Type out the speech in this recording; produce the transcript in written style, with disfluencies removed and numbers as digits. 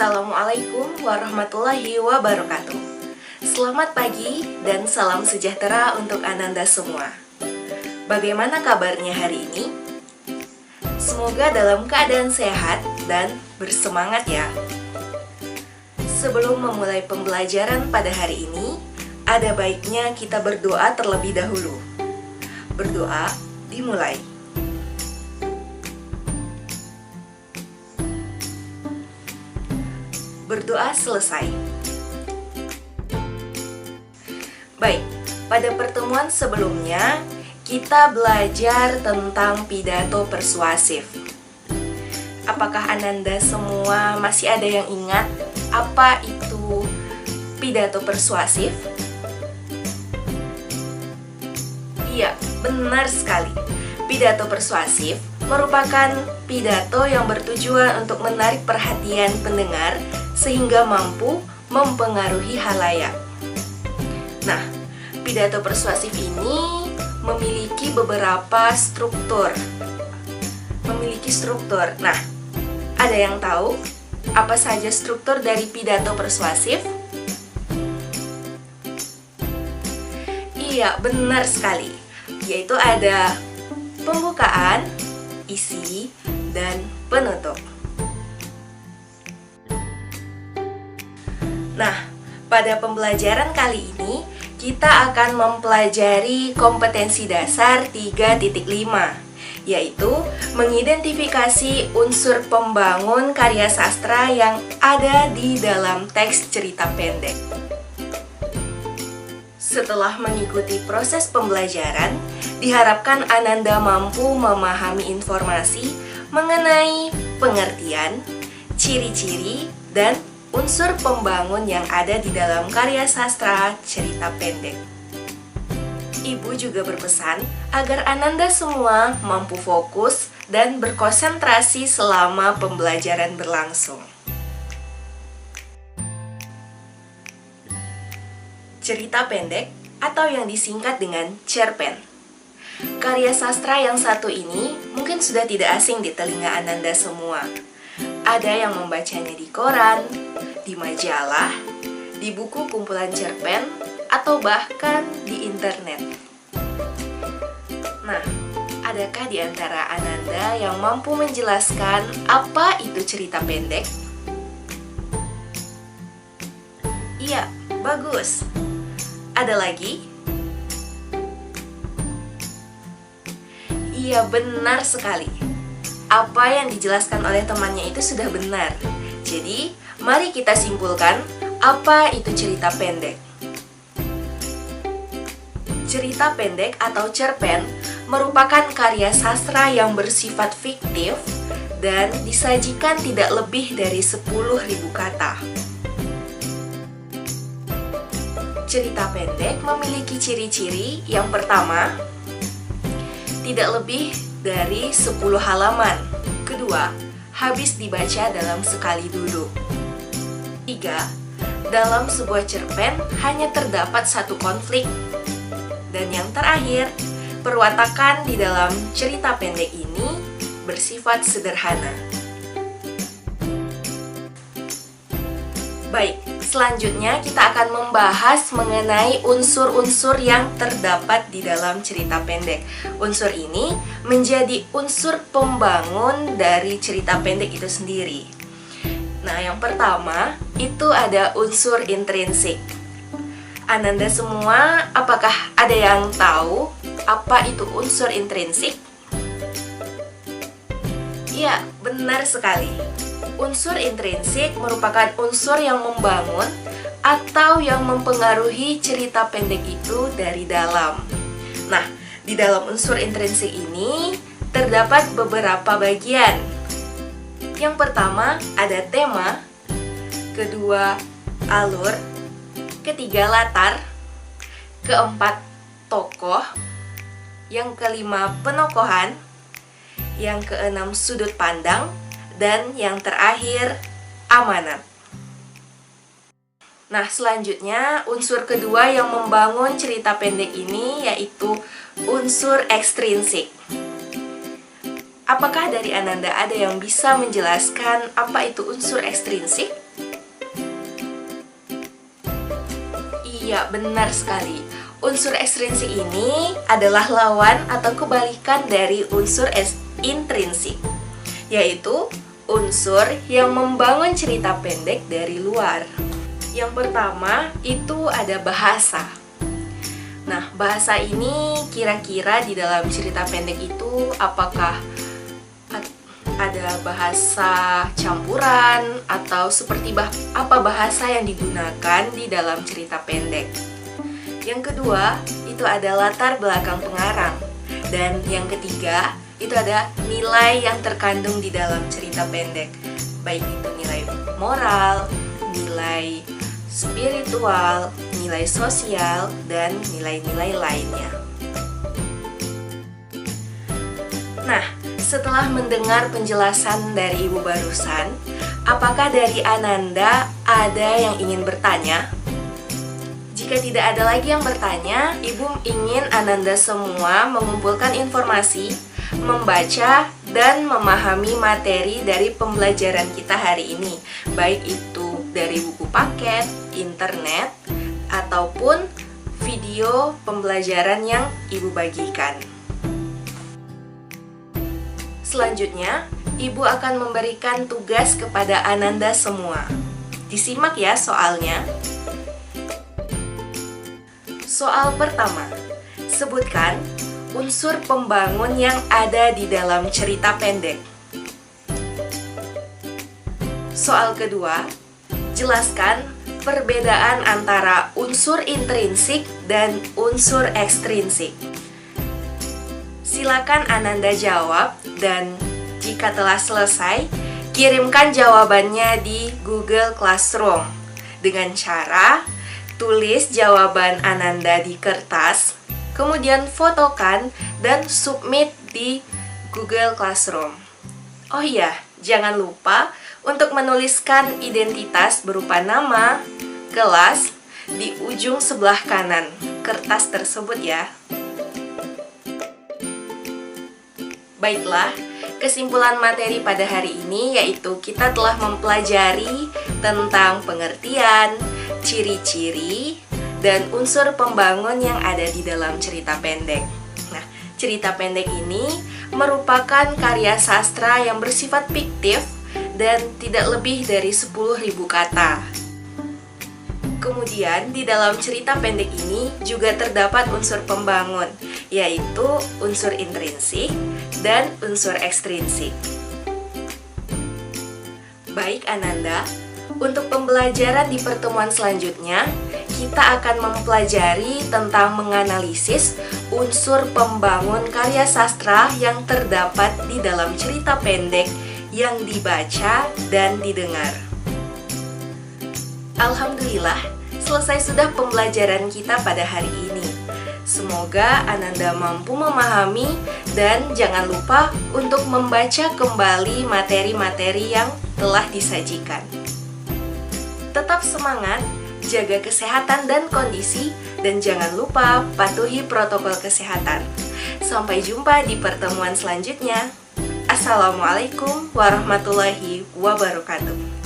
Assalamualaikum warahmatullahi wabarakatuh. Selamat pagi dan salam sejahtera untuk Ananda semua. Bagaimana kabarnya hari ini? Semoga dalam keadaan sehat dan bersemangat ya. Sebelum memulai pembelajaran pada hari ini, ada baiknya kita berdoa terlebih dahulu. Berdoa dimulai. Berdoa selesai. Baik, pada pertemuan sebelumnya kita belajar tentang pidato persuasif. Apakah Ananda semua masih ada yang ingat apa itu pidato persuasif? Iya, benar sekali. Pidato persuasif merupakan pidato yang bertujuan untuk menarik perhatian pendengar sehingga mampu mempengaruhi halayak. Nah, pidato persuasif ini memiliki beberapa struktur. Nah, ada yang tahu apa saja struktur dari pidato persuasif? Iya, benar sekali. Yaitu ada pembukaan, isi, dan penutup. Nah, pada pembelajaran kali ini kita akan mempelajari kompetensi dasar 3.5, yaitu mengidentifikasi unsur pembangun karya sastra yang ada di dalam teks cerita pendek. Setelah mengikuti proses pembelajaran, diharapkan Ananda mampu memahami informasi mengenai pengertian, ciri-ciri, dan unsur pembangun yang ada di dalam karya sastra cerita pendek. Ibu juga berpesan agar Ananda semua mampu fokus dan berkonsentrasi selama pembelajaran berlangsung. Cerita pendek atau yang disingkat dengan cerpen. Karya sastra yang satu ini mungkin sudah tidak asing di telinga Ananda semua. Ada yang membacanya di koran, di majalah, di buku kumpulan cerpen, atau bahkan di internet. Nah, adakah di antara Ananda yang mampu menjelaskan apa itu cerita pendek? Iya, bagus. Ada lagi? Iya, benar sekali. Apa yang dijelaskan oleh temannya itu sudah benar. Jadi, mari kita simpulkan apa itu cerita pendek. Cerita pendek atau cerpen merupakan karya sastra yang bersifat fiktif dan disajikan tidak lebih dari 10.000 kata. Cerita pendek memiliki ciri-ciri. Yang pertama, tidak lebih dari 10 halaman. Kedua, habis dibaca dalam sekali duduk. 3. Dalam sebuah cerpen hanya terdapat satu konflik. Dan yang terakhir, perwatakan di dalam cerita pendek ini bersifat sederhana. Baik, selanjutnya kita akan membahas mengenai unsur-unsur yang terdapat di dalam cerita pendek. Unsur ini menjadi unsur pembangun dari cerita pendek itu sendiri. Nah, yang pertama itu ada unsur intrinsik. Ananda semua, apakah ada yang tahu apa itu unsur intrinsik? Ya, benar sekali. Unsur intrinsik merupakan unsur yang membangun atau yang mempengaruhi cerita pendek itu dari dalam. Nah, di dalam unsur intrinsik ini terdapat beberapa bagian. Yang pertama ada tema, kedua alur, ketiga latar, keempat tokoh, yang kelima penokohan, yang keenam sudut pandang, dan yang terakhir amanat. Nah, selanjutnya unsur kedua yang membangun cerita pendek ini yaitu unsur ekstrinsik. Apakah dari Ananda ada yang bisa menjelaskan apa itu unsur ekstrinsik? Iya, benar sekali. Unsur ekstrinsik ini adalah lawan atau kebalikan dari unsur intrinsik, yaitu unsur yang membangun cerita pendek dari luar. Yang pertama itu ada bahasa. Nah, bahasa ini kira-kira di dalam cerita pendek itu apakah ada bahasa campuran atau seperti apa bahasa yang digunakan di dalam cerita pendek. Yang kedua, itu ada latar belakang pengarang. Dan yang ketiga, itu ada nilai yang terkandung di dalam cerita pendek. Baik itu nilai moral, nilai spiritual, nilai sosial, dan nilai-nilai lainnya. Nah, setelah mendengar penjelasan dari Ibu barusan, apakah dari Ananda ada yang ingin bertanya? Jika tidak ada lagi yang bertanya, Ibu ingin Ananda semua mengumpulkan informasi, membaca, dan memahami materi dari pembelajaran kita hari ini, baik itu dari buku paket, internet, ataupun video pembelajaran yang Ibu bagikan. Selanjutnya, Ibu akan memberikan tugas kepada Ananda semua. Disimak ya soalnya. Soal pertama, sebutkan unsur pembangun yang ada di dalam cerita pendek. Soal kedua, jelaskan perbedaan antara unsur intrinsik dan unsur ekstrinsik. Silakan Ananda jawab, dan jika telah selesai, kirimkan jawabannya di Google Classroom dengan cara tulis jawaban Ananda di kertas, kemudian fotokan dan submit di Google Classroom. Oh iya, jangan lupa untuk menuliskan identitas berupa nama, kelas di ujung sebelah kanan kertas tersebut ya. Baiklah, kesimpulan materi pada hari ini yaitu kita telah mempelajari tentang pengertian, ciri-ciri, dan unsur pembangun yang ada di dalam cerita pendek. Nah, cerita pendek ini merupakan karya sastra yang bersifat fiktif dan tidak lebih dari 10.000 kata. Kemudian di dalam cerita pendek ini juga terdapat unsur pembangun, yaitu unsur intrinsik dan unsur ekstrinsik. Baik Ananda, untuk pembelajaran di pertemuan selanjutnya, kita akan mempelajari tentang menganalisis unsur pembangun karya sastra yang terdapat di dalam cerita pendek yang dibaca dan didengar. Alhamdulillah, selesai sudah pembelajaran kita pada hari ini. Semoga Ananda mampu memahami dan jangan lupa untuk membaca kembali materi-materi yang telah disajikan. Tetap semangat, jaga kesehatan dan kondisi, dan jangan lupa patuhi protokol kesehatan. Sampai jumpa di pertemuan selanjutnya. Assalamualaikum warahmatullahi wabarakatuh.